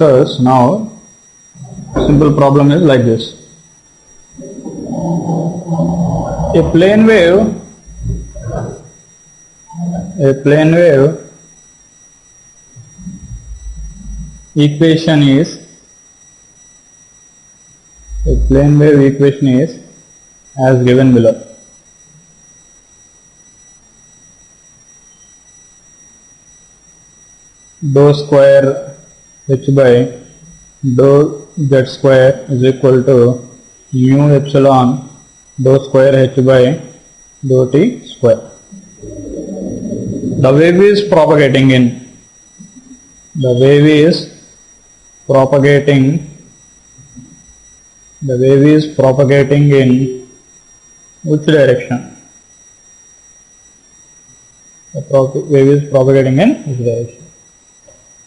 discuss now. Simple problem is like this. A plane wave equation is as given below. Dou square h by dou z square is equal to mu epsilon dou square h by dou t square. The wave is propagating in which direction? The wave is propagating in which direction?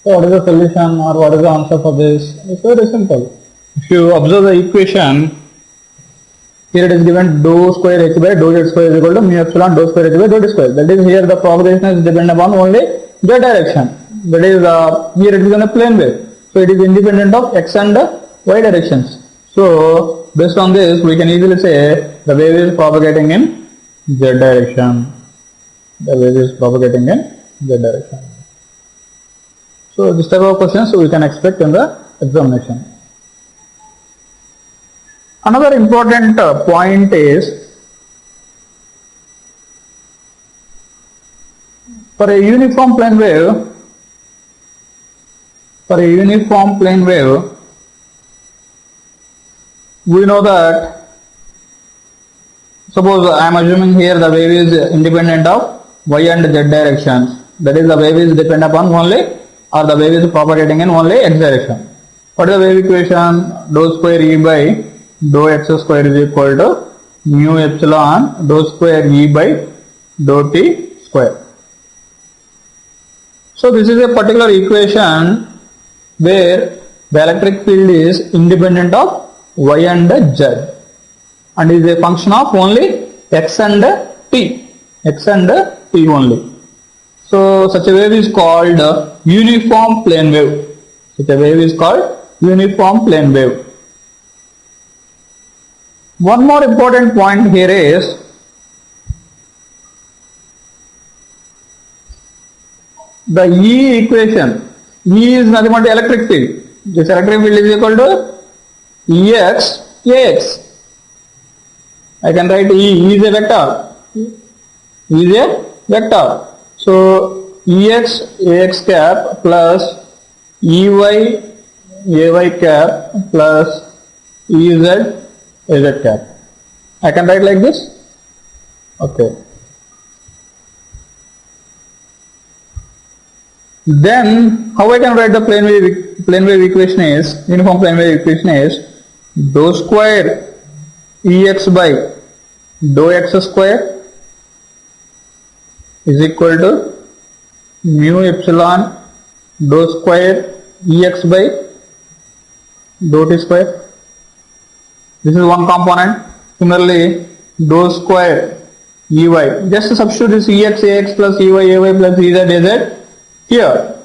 So what is the solution or what is the answer for this? It's very simple. If you observe the equation, here it is given dou square h by dou z square is equal to mu epsilon dou square h by dou t square. That is, here the propagation is dependent upon only z direction. That is, here it is on a plane wave. So it is independent of x and y directions. So based on this, we can easily say the wave is propagating in z direction. So this type of questions we can expect in the examination. Another important point is, for a uniform plane wave, we know that, suppose I am assuming here the wave is independent of y and z directions. That is, the wave is dependent upon only, or the wave is propagating in only x direction. What is the wave equation? Dou square e by dou x square is equal to mu epsilon dou square e by dou t square. So this is a particular equation where the electric field is independent of y and z and is a function of only x and t only. So such a wave is called uniform plane wave. One more important point here is, the E equation. E is nothing but the electric field. This electric field is equal to Ex Ax. I can write E is a vector. So Ex Ax cap plus Ey Ay cap plus Ez Az cap. I can write like this. Okay. Then how I can write the plane wave equation is, uniform plane wave equation is dou square Ex by dou x square is equal to mu epsilon dou square Ex by dou t square. This is one component. Similarly, dou square Ey. Just substitute this Ex Ax plus Ey Ay plus Ez Az here.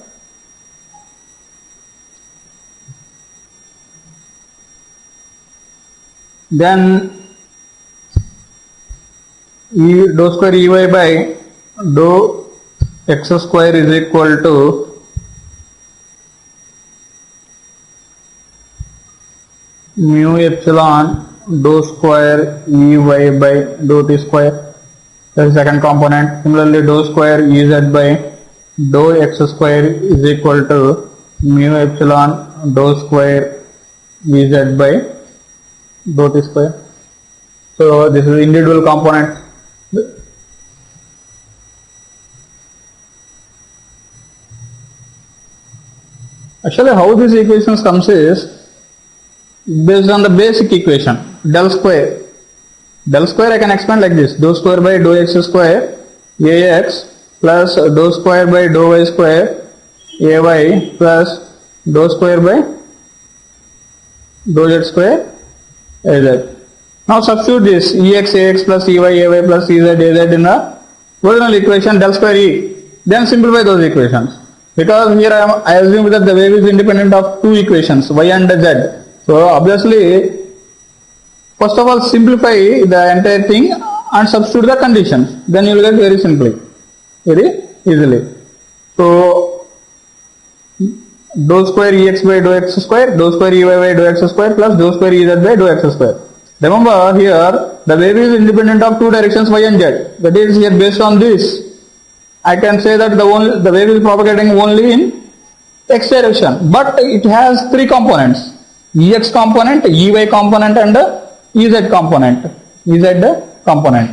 Then dou square Ey by dou x square is equal to mu epsilon dou square Ey by dou t square. That is second component. Similarly, dou square Ez by dou x square is equal to mu epsilon dou square Ez by dou t square. So this is individual component. Actually, how these equations comes is based on the basic equation del square. Del square I can expand like this: dou square by dou x square Ax plus dou square by dou y square Ay plus dou square by dou z square Az. Now substitute this Ex Ax plus Ey Ay plus Ez Az in the original equation del square E. Then simplify those equations. Because here I assume that the wave is independent of two equations, y and z. So obviously, first of all, simplify the entire thing and substitute the conditions. Then you will get very simply, very easily. So dou square ex by dou x square, dou square ey by dou x square plus dou square ez by dou x square. Remember here the wave is independent of two directions y and z. That is, here based on this I can say that the wave is propagating only in x direction, but it has three components: ex component, ey component and ez component.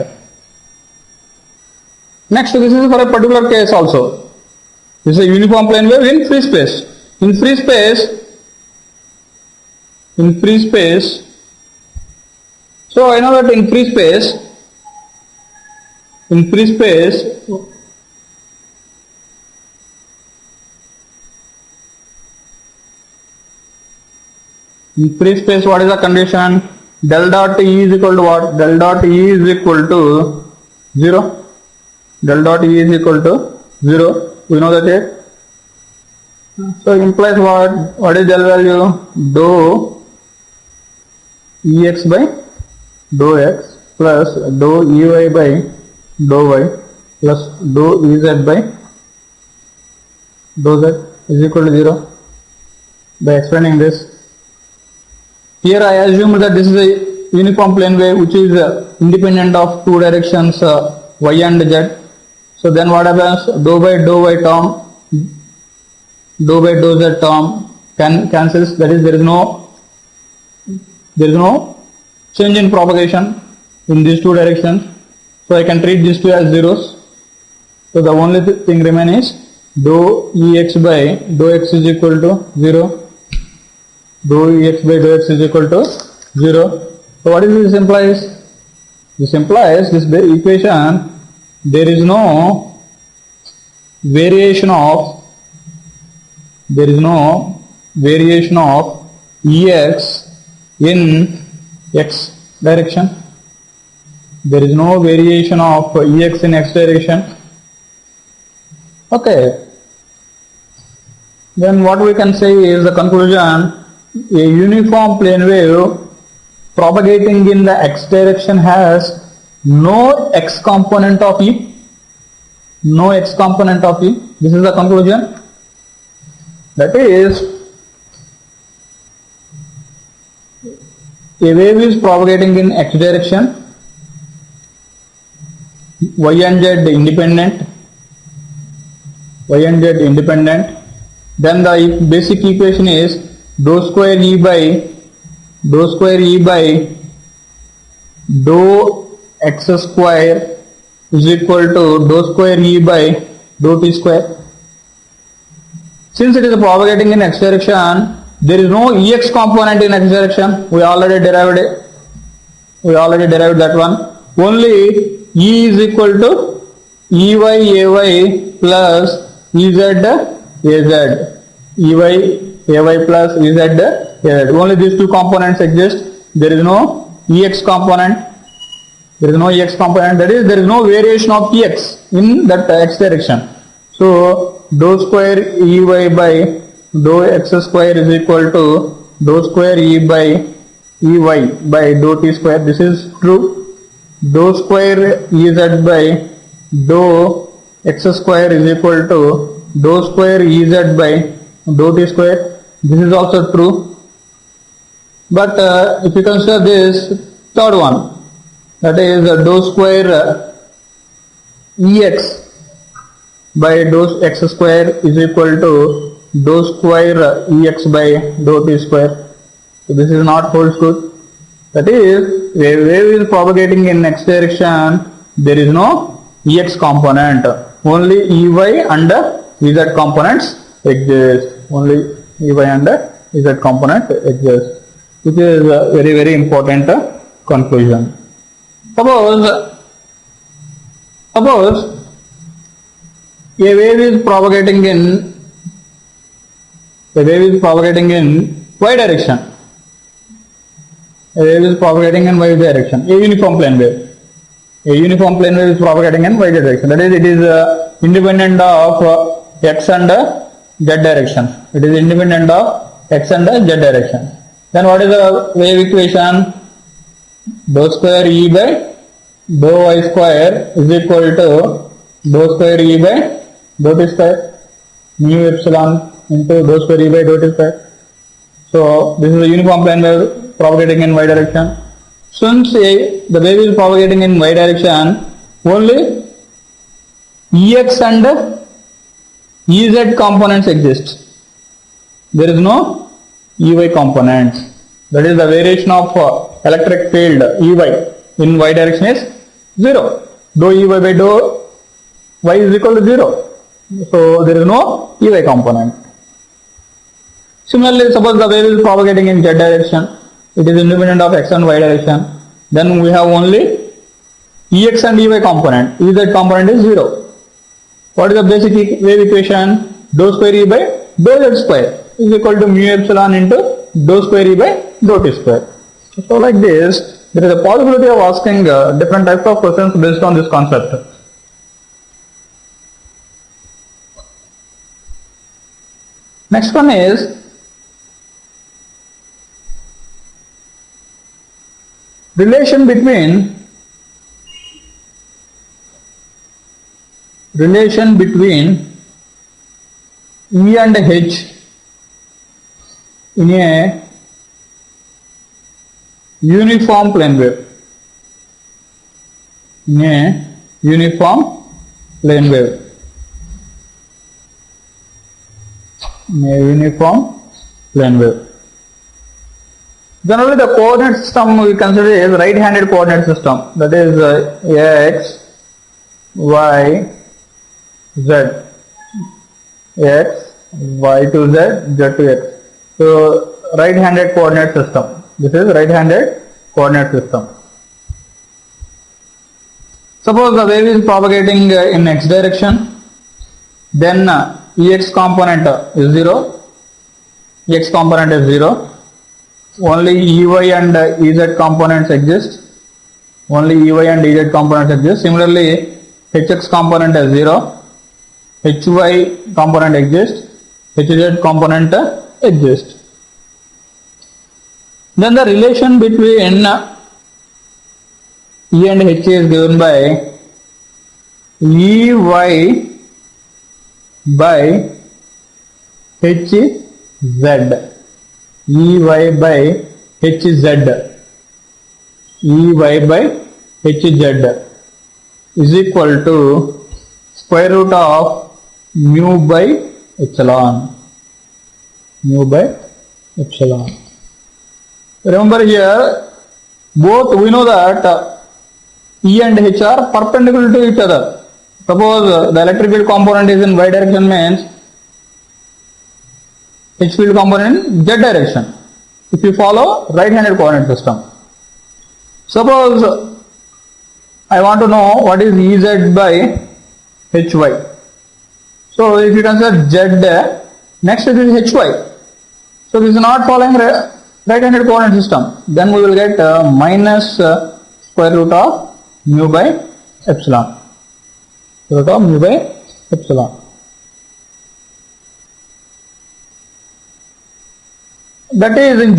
Next, this is for a particular case also. This is a uniform plane wave in free space. In free space, so I know that in free space, what is the condition? Del dot E is equal to what? Del dot E is equal to 0. Del dot E is equal to 0. We know that here. So implies what? What is del value? Dou Ex by dou x plus dou Ey by dou y plus dou Ez by dou z is equal to 0. By explaining this, here I assume that this is a uniform plane wave which is independent of two directions y and z. So then what happens? Dou by dou y term, dou by dou z term cancels. That is, there is no change in propagation in these two directions. So I can treat these two as zeros. So the only thing remains is dou Ex by dou x is equal to 0. Dou Ex by dou x is equal to 0. So what is this implies? This implies this equation, there is no variation of Ex in x direction. There is no variation of Ex in x direction. Okay. Then what we can say is the conclusion: a uniform plane wave propagating in the x direction has no x component of E. No x component of E. This is the conclusion. That is, a wave is propagating in x direction, y and z independent. Then the basic equation is dou square E by dou x square is equal to dou square E by dou t square. Since it is propagating in x direction, there is no Ex component in x direction. We already derived that one. Only E is equal to Ey Ay plus Ez Az. Ay plus Ez Az. Only these two components exist. There is no Ex component. That is, there is no variation of Ex in that x direction. So dou square Ey by dou x square is equal to dou square E by Ey by dou t square. This is true. Dou square Ez by dou x square is equal to dou square Ez by dou t square. This is also true. But if you consider this third one, that is dou square Ex by dou x square is equal to dou square Ex by dou t square. So this is not holds good. That is, a wave is propagating in x direction, there is no Ex component. Only Ey and Ez components exist. Which is a very, very important conclusion. Suppose a wave is propagating in y direction. A uniform plane wave. A uniform plane wave is propagating in y direction. That is, it is independent of x and z direction. It is independent of x and z direction. Then what is the wave equation? Dou square E by dou y square is equal to dou square E by dou t square, mu epsilon into dou square E by dou t square. So this is a uniform plane wave propagating in y direction. Since the wave is propagating in y direction, only Ex and Ez components exist. There is no Ey component. That is the variation of electric field Ey in y direction is 0. Dou Ey by dou y is equal to 0. So there is no Ey component. Similarly, suppose the wave is propagating in z direction. It is independent of x and y direction. Then we have only Ex and Ey component. Ez component is 0. What is the basic wave equation? Dou square E by dou z square is equal to mu epsilon into dou square E by dou t square. So like this, there is a possibility of asking different types of questions based on this concept. Next one is relation between E and H in a uniform plane wave. In a uniform plane wave. In a uniform plane wave. Generally, the coordinate system we consider is right-handed coordinate system. That is x, y, z. X, y to z, z to x. So, right-handed coordinate system. This is right-handed coordinate system. Suppose the wave is propagating in x direction, then Ex component is 0. Ex component is 0. Only Ey and Ez components exist. Only Ey and Ez components exist. Similarly, Hx component is 0. Hy component exists. Hz component exists. Then the relation between E and H is given by Ey by Hz. Ey by Hz. Ey by Hz is equal to square root of mu by epsilon. Mu by epsilon. Remember here, both we know that E and H are perpendicular to each other. Suppose the electric field component is in y direction, means H field component in z direction. If you follow right-handed coordinate system. Suppose I want to know what is Ez by Hy. So if you consider z, next it is Hy. So this is not following right-handed coordinate system. Then we will get minus square root of mu by epsilon. Root of mu by epsilon. That is in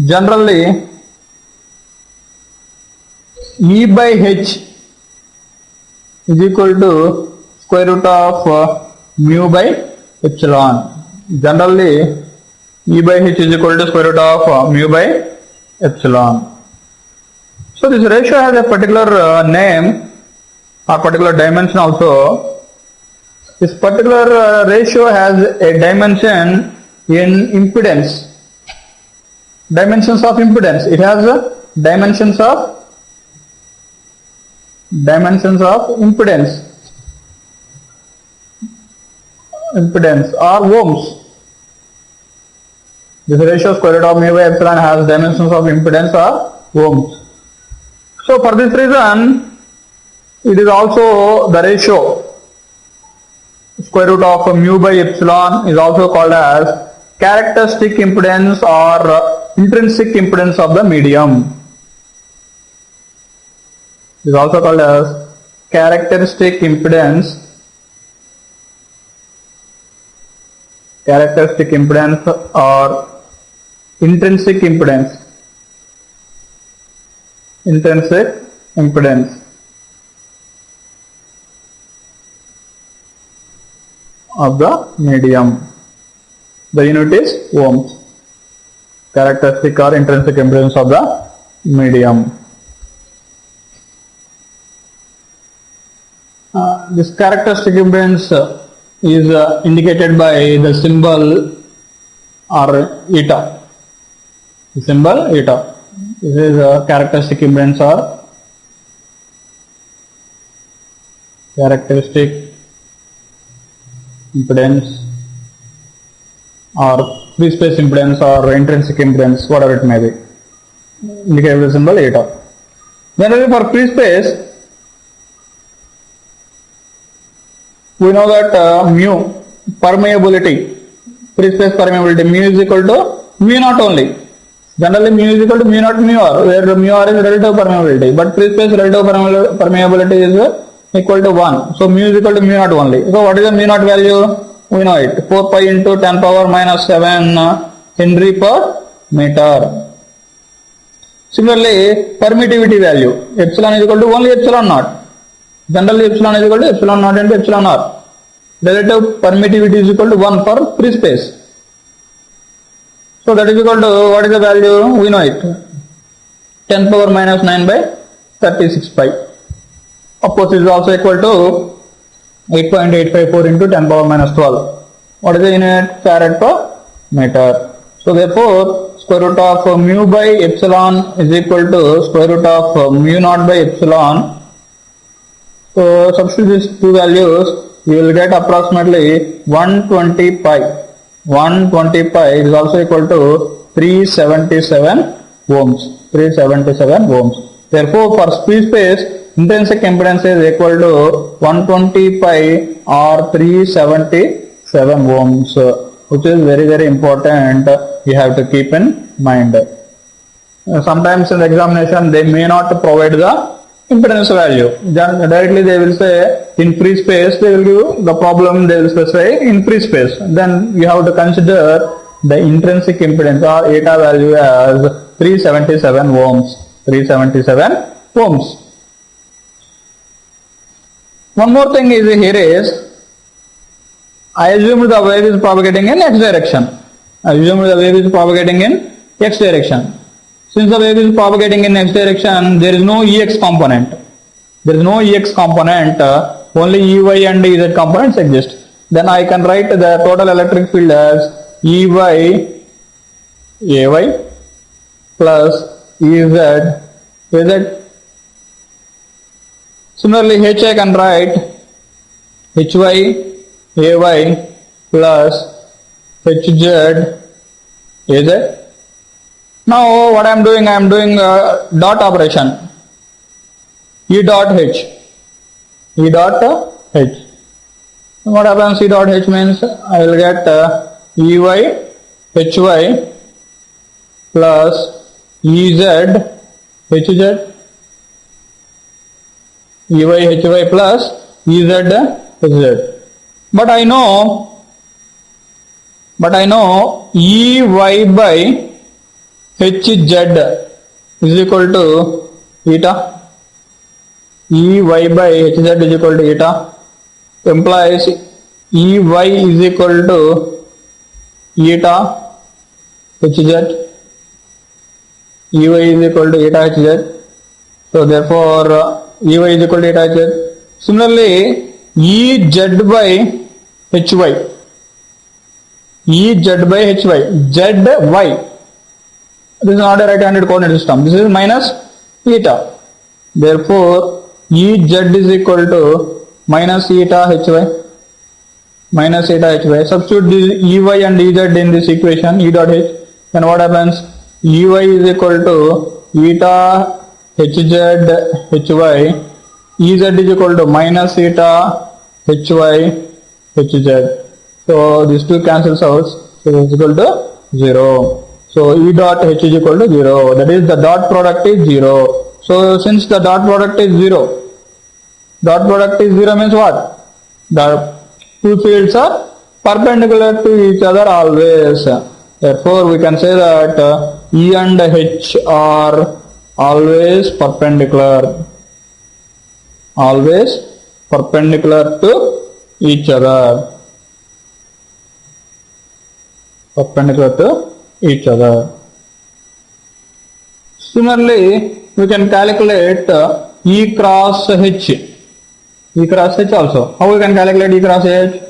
generally E by H is equal to square root of mu by epsilon. Generally E by H is equal to square root of mu by epsilon. So this ratio has a particular name or particular dimension also. This particular ratio has a dimension in impedance. Dimensions of impedance. It has dimensions of impedance. Impedance or ohms. This ratio square root of mu by epsilon has dimensions of impedance or ohms. So for this reason, it is also the ratio square root of mu by epsilon is also called as characteristic impedance or intrinsic impedance of the medium. It is also called as characteristic impedance characteristic impedance or intrinsic impedance. Intrinsic impedance of the medium. The unit is ohms. Characteristic or intrinsic impedance of the medium. This characteristic impedance is indicated by the symbol or eta. The symbol eta. This is a characteristic impedance or characteristic impedance or free space impedance or intrinsic impedance, whatever it may be. Indicated with the symbol eta. Generally for free space, we know that mu, permeability, free space permeability, mu is equal to mu naught only. Generally mu is equal to mu naught mu r, where mu r is relative permeability, but free space relative permeability is equal to 1. So mu is equal to mu naught only. So what is the mu naught value? We know it, 4 pi into 10 power minus 7 Henry per meter. Similarly, permittivity value, epsilon is equal to only epsilon naught. Generally epsilon is equal to epsilon naught into epsilon r. Relative permittivity is equal to 1 for free space. So that is equal to, what is the value? We know it, 10 power minus 9 by 36 pi. Of course it is also equal to 8.854 into 10 power minus 12. What is the unit? Farad per meter. So therefore square root of mu by epsilon is equal to square root of mu naught by epsilon. So substitute these two values, you will get approximately 120 pi. 120 pi is also equal to 377 ohms. 377 ohms. Therefore for free space, intrinsic impedance is equal to 120 pi or 377 ohms, which is very, very important. You have to keep in mind. Sometimes in the examination they may not provide the impedance value. Directly they will say in free space, they will give the problem, they will specify in free space. Then you have to consider the intrinsic impedance or eta value as 377 ohms. 377 ohms. One more thing is here is, I assume the wave is propagating in x direction. I assume the wave is propagating in x direction. Since the wave is propagating in x direction, there is no Ex component. There is no Ex component, only Ey and Ez components exist. Then I can write the total electric field as Ey Ay plus Ez. Similarly, H I can write Hy Ay plus Hz Az. Now what I am doing dot operation, E dot H. E dot H. What happens? E dot H means I will get Ey Hy plus Ez Hz. Ey Hy plus Ez Hz. But I know Ey by Hz is equal to eta. Ey by Hz is equal to eta. Implies Ey is equal to eta Hz. Ey is equal to eta Hz. So therefore Ey is equal to eta Hz. Similarly, Ez by Hy. Ez by Hy. Zy. This is not a right-handed coordinate system. This is minus eta. Therefore, Ez is equal to minus eta Hy. Minus eta Hy. Substitute this Ey and Ez in this equation, E dot H. Then what happens? Ey is equal to eta Hz Hy. Ez is equal to minus eta Hy Hz. So these two cancels out. So it is equal to 0. So E dot H is equal to 0. That is the dot product is 0. So since the dot product is 0 means what? The two fields are perpendicular to each other always. Therefore, we can say that E and H are always perpendicular. Always perpendicular to each other. Perpendicular to each other. Similarly, we can calculate E cross H. E cross H also. How we can calculate E cross H?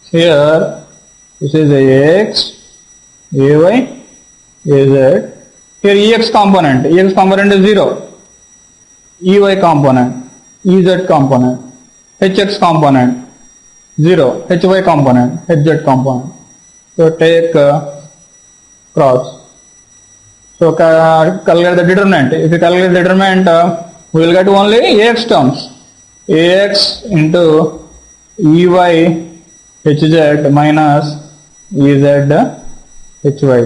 Here, this is AX, AY, AZ. Here EX component is 0. EY component, EZ component, HX component 0, HY component, HZ component. So take cross. So calculate the determinant. If you calculate the determinant, we will get only AX terms. AX into EY HZ minus EZ HY.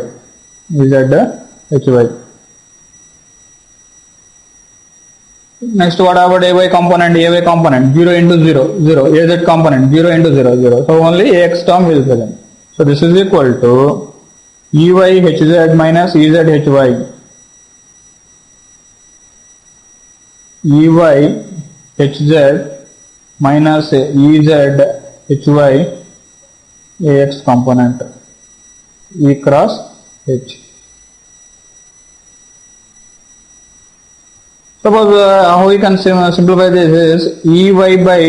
EZ HY. Next, what about AY component? AY component 0 into 0, 0. AZ component 0 into 0, 0. So only AX term is present. So this is equal to EY HZ minus EZ HY. EY HZ minus EZ HY AX component E cross H. Suppose how we can simplify this is EY by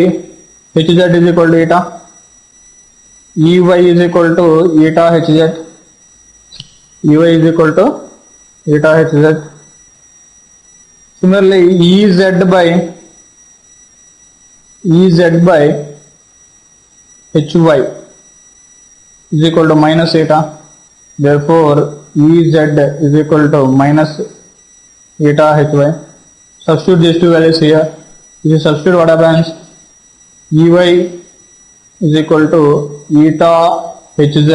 HZ is equal to eta. EY is equal to eta HZ. EY is equal to eta HZ. Similarly, EZ by HY is equal to minus eta. Therefore, EZ is equal to minus eta HY. Substitute these two values here. If you substitute, what happens? EY is equal to eta HZ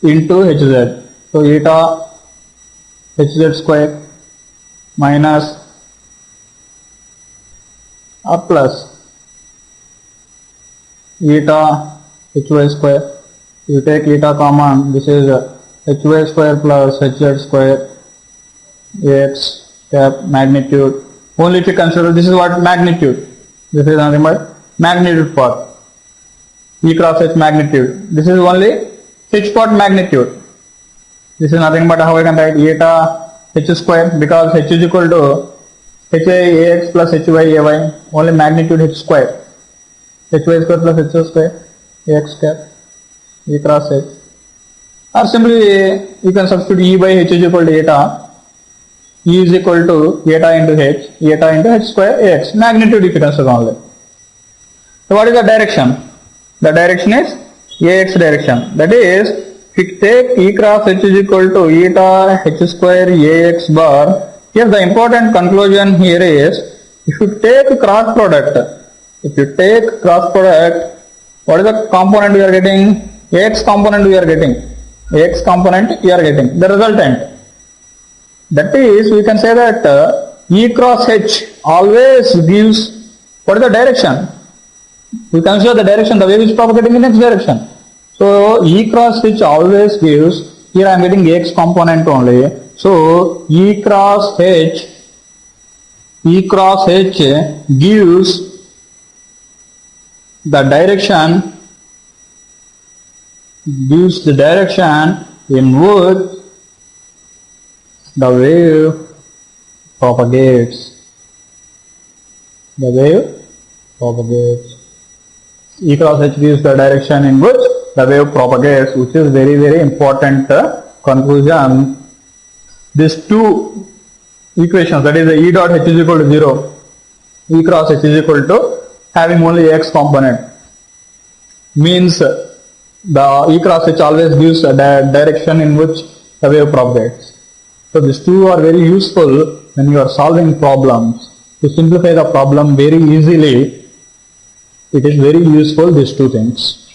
into HZ. So eta HZ square minus or plus eta HY square. You take eta common, this is HY square plus HZ square AX cap magnitude. Only if you consider this is what magnitude. This is nothing but magnitude part. E cross H magnitude. This is only H part magnitude. This is nothing but how I can write eta H square, because H is equal to HI AX plus HY AY. Only magnitude H square. HY square plus HY square AX cap E cross H. Or simply you can substitute E by H is equal to eta. E is equal to eta into H square AX. Magnitude if you consider only. So what is the direction? The direction is AX direction. That is, if you take E cross H is equal to eta H square AX bar, here the important conclusion here is, if you take cross product, what is the component we are getting? AX component we are getting. AX component we are getting. The resultant. That is, we can say that E cross H always gives, what is the direction? We consider the direction, the wave is propagating in X direction. So E cross H always gives, here I am getting X component only. So E cross H gives the direction in which the wave propagates. E cross H gives the direction in which the wave propagates, which is very, very important conclusion. These two equations, that is the E dot H is equal to 0, E cross H is equal to having only X component, means the E cross H always gives a direction in which the wave propagates. So these two are very useful when you are solving problems. To simplify the problem very easily, it is very useful, these two things.